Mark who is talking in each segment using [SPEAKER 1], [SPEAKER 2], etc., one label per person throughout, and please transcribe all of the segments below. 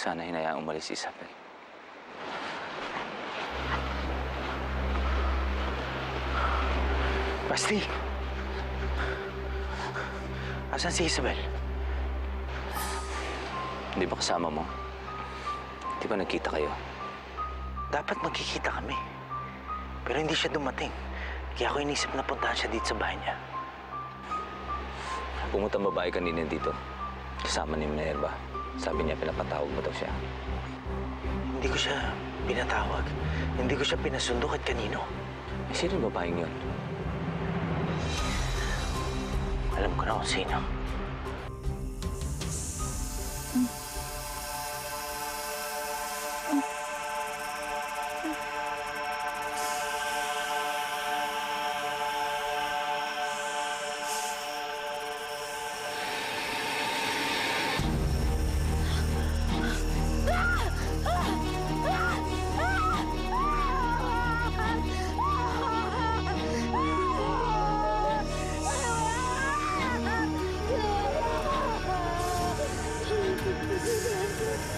[SPEAKER 1] sana hinayaang umalis si Isabel.
[SPEAKER 2] Basti! Asan si Isabel?
[SPEAKER 1] Hindi ba kasama mo? Di ba nagkita kayo?
[SPEAKER 2] Dapat magkikita kami. Pero hindi siya dumating. Kaya ako inisip na puntahan siya dito sa bahay niya.
[SPEAKER 1] Pumunta ang babae kanina dito. Kasama ni Minerva. Sabi niya pinapatawag mo daw siya.
[SPEAKER 2] Hindi ko siya pinatawag. Hindi ko siya pinasundo kahit kanino.
[SPEAKER 1] Eh, sino yung babaeng yun?
[SPEAKER 2] Alam ko na kung sino.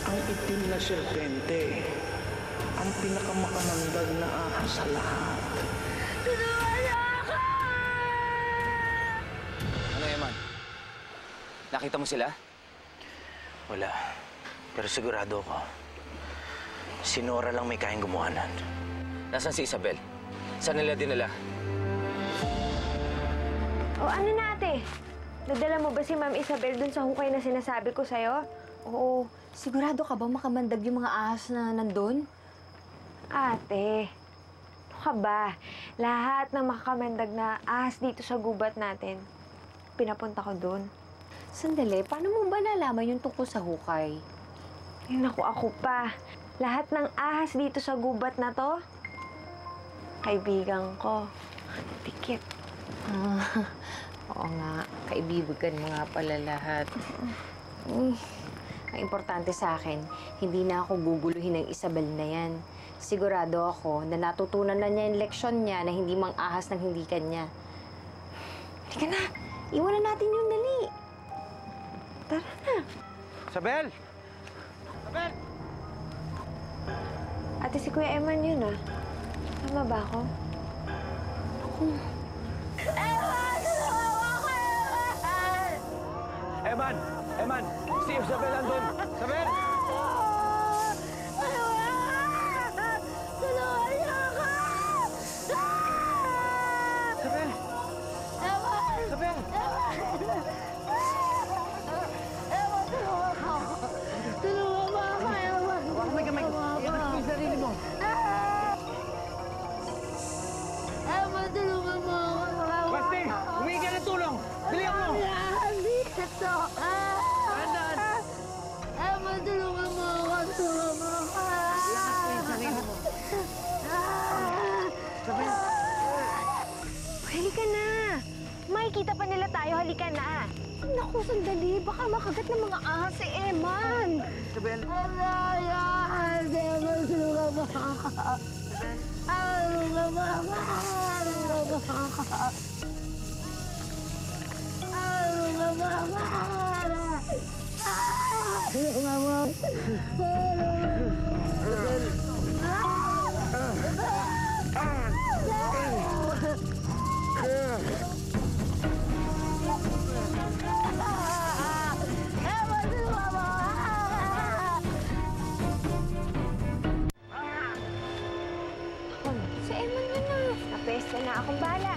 [SPEAKER 3] Ang itim na serpente, ang pinakamakanandag na ahas sa lahat.
[SPEAKER 1] Ano, Eman? Nakita mo sila?
[SPEAKER 2] Wala. Pero sigurado ako, si Nora lang may kayang gumawanan.
[SPEAKER 1] Nasaan si Isabel? Saan nila dinala?
[SPEAKER 4] O ano na, ate? Nadala mo ba si Ma'am Isabel dun sa hukay na sinasabi ko sa'yo?
[SPEAKER 5] Oo. Sigurado ka ba makamandag yung mga ahas na nandun?
[SPEAKER 4] Ate, ano ka ba? Lahat ng makakamandag na ahas dito sa gubat natin, pinapunta ko dun.
[SPEAKER 5] Sandali, paano mo ba nalaman yung tungkol sa hukay?
[SPEAKER 4] Ay, naku, ako pa. Lahat ng ahas dito sa gubat na to, kaibigan ko. Dikit.
[SPEAKER 5] Oo nga, kaibigan mo nga pala lahat. Ang importante sa akin, hindi na ako guguluhin ng Isabel na yan. Sigurado ako na natutunan na niya yung leksyon niya na hindi mang ahas ng hindi kanya. Halika na, iwanan natin yung dali.
[SPEAKER 4] Tara na.
[SPEAKER 2] Isabel! Isabel!
[SPEAKER 4] Ate, si Kuya Eman yun, ah. Tama ba ako?
[SPEAKER 2] Eman! Eman! Si Isabel andun! Isabel! Isabel! Isabel! Huwag may kamay. Iwas mo yung sarili mo. Basti! Humingi ka ng tulong! Bilihan mo!
[SPEAKER 4] Halika na. Makikita pa nila tayo. Halika na.
[SPEAKER 5] Naku, sandali. Baka makagat ng mga ahas si Eman.
[SPEAKER 2] Isabel!
[SPEAKER 4] Si Eman yun na. Napesta na akong bala.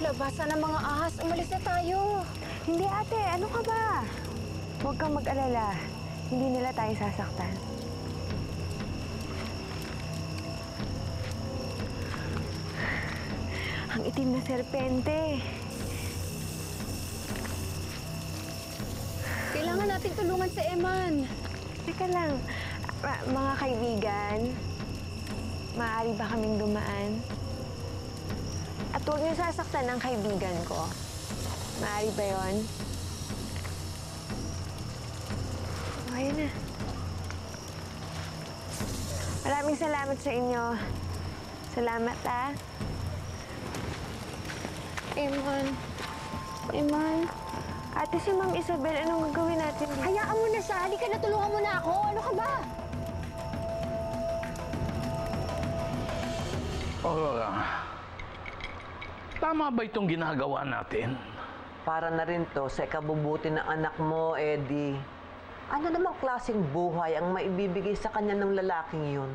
[SPEAKER 5] Labasan ng mga ahas. Umalis na tayo.
[SPEAKER 4] Hindi, ate. Ano ka ba? Huwag kang mag-alala. Hindi nila tayo sasaktan. Ang itim na serpente.
[SPEAKER 5] Kailangan natin tulungan si Eman.
[SPEAKER 4] Teka lang, mga kaibigan, maaari ba kaming dumaan? At huwag niyo sasaktan ang kaibigan ko. Maaari ba yon? Ayun na. Maraming salamat sa inyo. Salamat, ah.
[SPEAKER 5] Eman. Eman.
[SPEAKER 4] Ate, si Ma'am Isabel, anong gagawin natin?
[SPEAKER 5] Hayaan mo na siya. Halika na, tulungan mo na ako. Ano ka ba?
[SPEAKER 6] Aurora, tama ba itong ginagawa natin?
[SPEAKER 7] Para na rin to sa ikabubuti ng anak mo, Eddie. Ano namang klaseng buhay ang maibibigay sa kanya ng lalaking yun?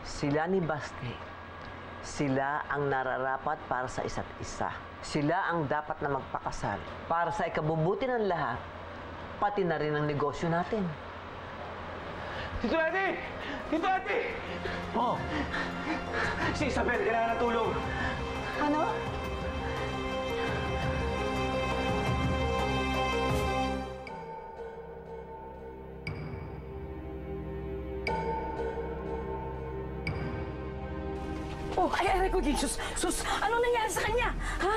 [SPEAKER 7] Sila ni Basti. Sila ang nararapat para sa isa't isa. Sila ang dapat na magpakasal para sa ikabubuti ng lahat, pati na rin ang negosyo natin.
[SPEAKER 2] Tito Eddie! Tito Eddie!
[SPEAKER 6] Oh,
[SPEAKER 2] Si Isabel, kailangan ng tulong.
[SPEAKER 7] Ano?
[SPEAKER 8] Oh, ay ko, Jesus! Sus! Anong nangyari sa kanya? Ha?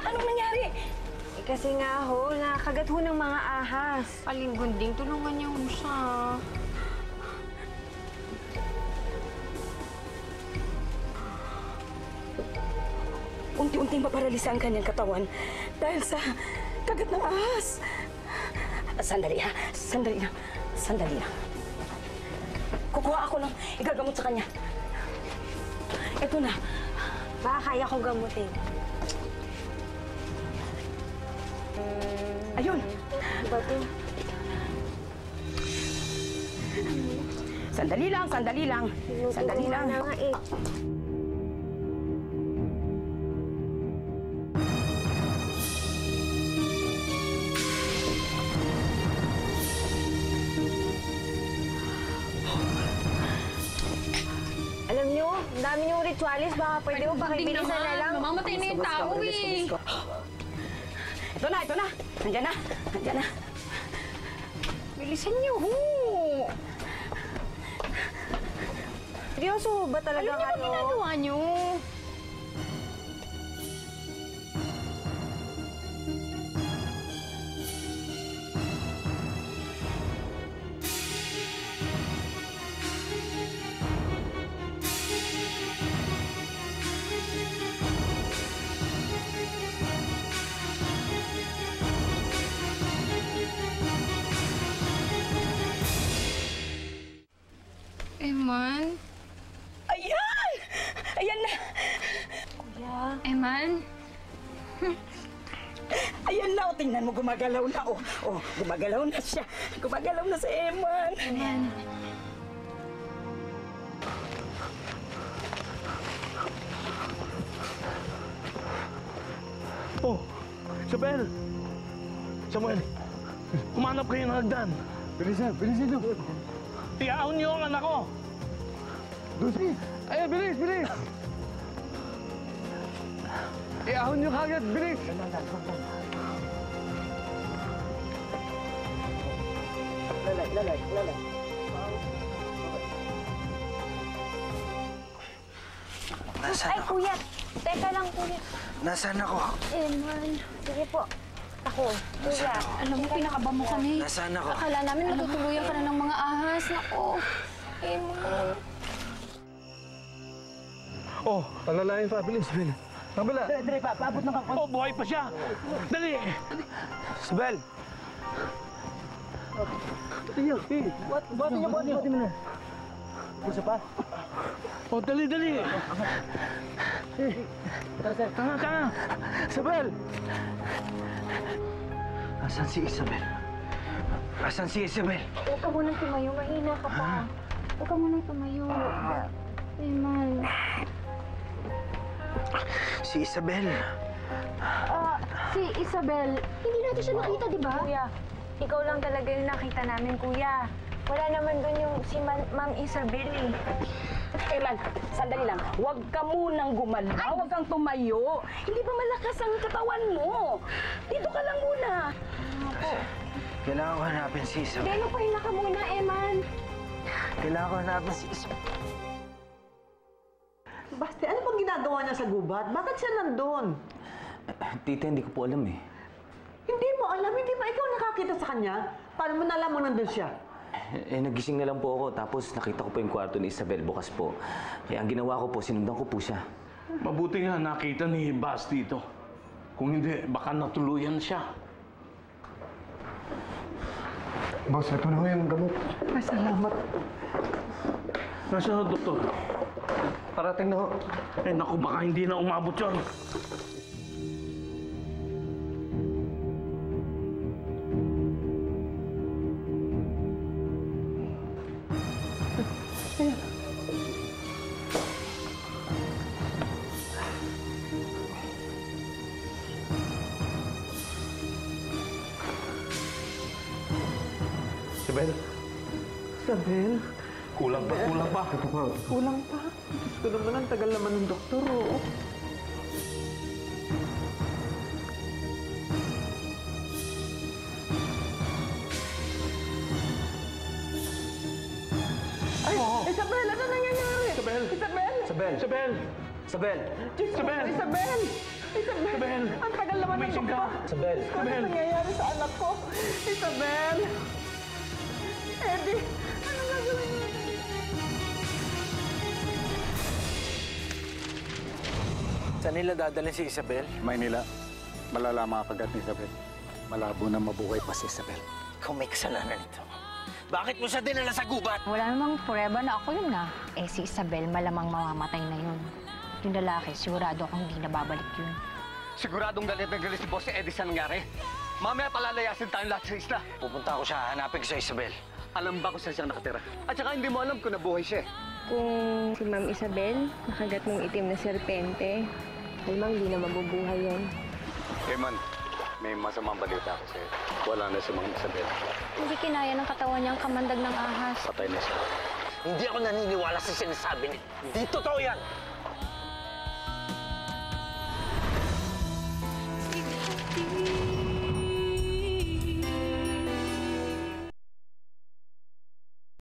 [SPEAKER 8] Anong nangyari?
[SPEAKER 4] Eh, kasi nga ho, nakakagat ho ng mga ahas.
[SPEAKER 5] Aling Gunding, tulungan niyo siya.
[SPEAKER 8] Unti-unting maparalisa ang kanyang katawan dahil sa kagat ng ahas. Sandali, ha? Sandali lang. Sandali lang. Kukuha ako ng igagamot sa kanya. Ito na.
[SPEAKER 4] Baka kaya ko gamutin.
[SPEAKER 8] Ayun.
[SPEAKER 4] Bato.
[SPEAKER 8] Sandali lang, sandali lang. Sandali lang.
[SPEAKER 4] Na nga eh. Alam nyo, ang dami niyong ritualis. Baka pwede mo pakibilisan na lang.
[SPEAKER 5] Mamamatay na yung tao eh.
[SPEAKER 8] Ito na, ito na. Nandiyan na. Nandiyan na.
[SPEAKER 5] Bilisan niyo.
[SPEAKER 4] Seryoso ba talaga
[SPEAKER 5] Ano
[SPEAKER 4] ano?
[SPEAKER 5] ginagawa niyo? Eman?
[SPEAKER 8] Ayan! Ayan na!
[SPEAKER 5] Eman?
[SPEAKER 8] Ayan na, o. Tingnan mo, gumagalaw na, o. O, gumagalaw na siya. Gumagalaw na si Eman.
[SPEAKER 5] Eman.
[SPEAKER 6] oh, Isabel! Samuel, humanap kayo ng hagdan.
[SPEAKER 3] Bilisan nyo.
[SPEAKER 6] Iyaon niyo ang anak ko.
[SPEAKER 3] Lucy! Ay, bilis! Iahon nyo kagad, bilis! Lalay.
[SPEAKER 2] Nasaan
[SPEAKER 4] Ay,
[SPEAKER 2] ako?
[SPEAKER 4] kuya. Teka lang, kuya.
[SPEAKER 2] Nasaan ako?
[SPEAKER 4] Eman. Sige po. Ako, kuya.
[SPEAKER 5] Alam mo, pinakaba mo kami.
[SPEAKER 2] Nasaan ako?
[SPEAKER 5] Akala namin matutuluyan ka na ng mga ahas. Nako. Eman.
[SPEAKER 3] Oh, alalayan pa, bilis. Kabila.
[SPEAKER 6] Oh, buhay pa siya. Dali!
[SPEAKER 3] Isabel! Buhatin niyo na. Isa pa?
[SPEAKER 6] Oh, dali! Tanga!
[SPEAKER 3] Isabel!
[SPEAKER 2] Asan si Isabel? Asan si Isabel?
[SPEAKER 5] Huwag ka munang tumayo. Mahina ka pa. Huwag ka munang tumayo. Eman.
[SPEAKER 2] Si Isabel.
[SPEAKER 5] Si Isabel, hindi natin siya nakita, di ba?
[SPEAKER 4] Kuya, ikaw lang talaga yung nakita namin, kuya. Wala naman doon yung si Ma'am Isabel eh.
[SPEAKER 8] Eman, sandali lang. Huwag ka munang gumalaw. Huwag kang tumayo. Hindi ba malakas ang katawan mo? Dito ka lang muna.
[SPEAKER 2] Kailangan ko hanapin si Isabel.
[SPEAKER 4] Deno, pahinga ka muna, Eman.
[SPEAKER 2] Kailangan ko hanapin si Isabel.
[SPEAKER 7] Basti, ano bang ginagawa niya sa gubat? Bakit siya nandun?
[SPEAKER 1] Tita, hindi ko po alam eh.
[SPEAKER 7] Hindi mo alam, hindi ba ikaw nakakita sa kanya? Paano mo nalaman nandun siya?
[SPEAKER 1] Nagising na lang po ako, tapos nakita ko po yung kwarto ni Isabel bukas po. Kaya ang ginawa ko po, sinundan ko po siya.
[SPEAKER 6] Mabuti nga nakita ni Basti ito. Kung hindi, baka natuluyan siya.
[SPEAKER 9] Boss, ito na ho yung gamot.
[SPEAKER 7] Ay, salamat.
[SPEAKER 6] Nasaan na, doktor?
[SPEAKER 9] Parating na ho.
[SPEAKER 6] Eh, naku, baka hindi na umabot yun.
[SPEAKER 9] Isabel?
[SPEAKER 7] Isabel?
[SPEAKER 6] Kulang pa, kulang pa.
[SPEAKER 9] Ito pa.
[SPEAKER 7] Kulang pa. Diyos ko naman, ang tagal naman ng doktor, oh. Ay, Isabel, ano nangyayari?
[SPEAKER 6] Isabel!
[SPEAKER 7] Isabel!
[SPEAKER 9] Isabel!
[SPEAKER 6] Isabel!
[SPEAKER 9] Isabel!
[SPEAKER 7] Diyos ko,
[SPEAKER 6] Isabel!
[SPEAKER 7] Isabel! Isabel!
[SPEAKER 6] Isabel!
[SPEAKER 7] Ang tagal naman ng
[SPEAKER 6] Gumising
[SPEAKER 7] doktor.
[SPEAKER 6] ka!
[SPEAKER 9] Isabel!
[SPEAKER 7] Diyos ko, ano nangyayari sa anak ko? Isabel! Eddie, ano gagawin niyo?
[SPEAKER 2] Saan nila dadalhin si Isabel?
[SPEAKER 9] Maynila. Malalaman ka agad ni Isabel. Malabo na mabuhay pa si Isabel.
[SPEAKER 2] Ikaw may kasalanan nito. Bakit mo siya dinala sa gubat?
[SPEAKER 5] Wala namang prueba na ako yun si Isabel malamang mamamatay na yun. Yung lalaki, sigurado akong hindi nababalik yun.
[SPEAKER 10] Siguradong galit na galit si Boss Eddie sa nangyari. Mamaya palalayasin tayong lahat sa isla.
[SPEAKER 2] Pupunta ako siya, hanapin ko sa Isabel.
[SPEAKER 10] Alam ba kung saan siya nakatira? At saka hindi mo alam kung nabuhay siya.
[SPEAKER 4] Kung si Ma'am Isabel, nakagat ng itim na serpente, alamang hindi na mabubuhay yan.
[SPEAKER 10] Eman, may masamang balita ako sa'yo. Wala na si Ma'am Isabel.
[SPEAKER 5] Hindi kinaya ng katawan niyang kamandag ng ahas.
[SPEAKER 10] Patay na siya.
[SPEAKER 2] Hindi ako naniniwala sa sinasabi niya. Di totoo yan!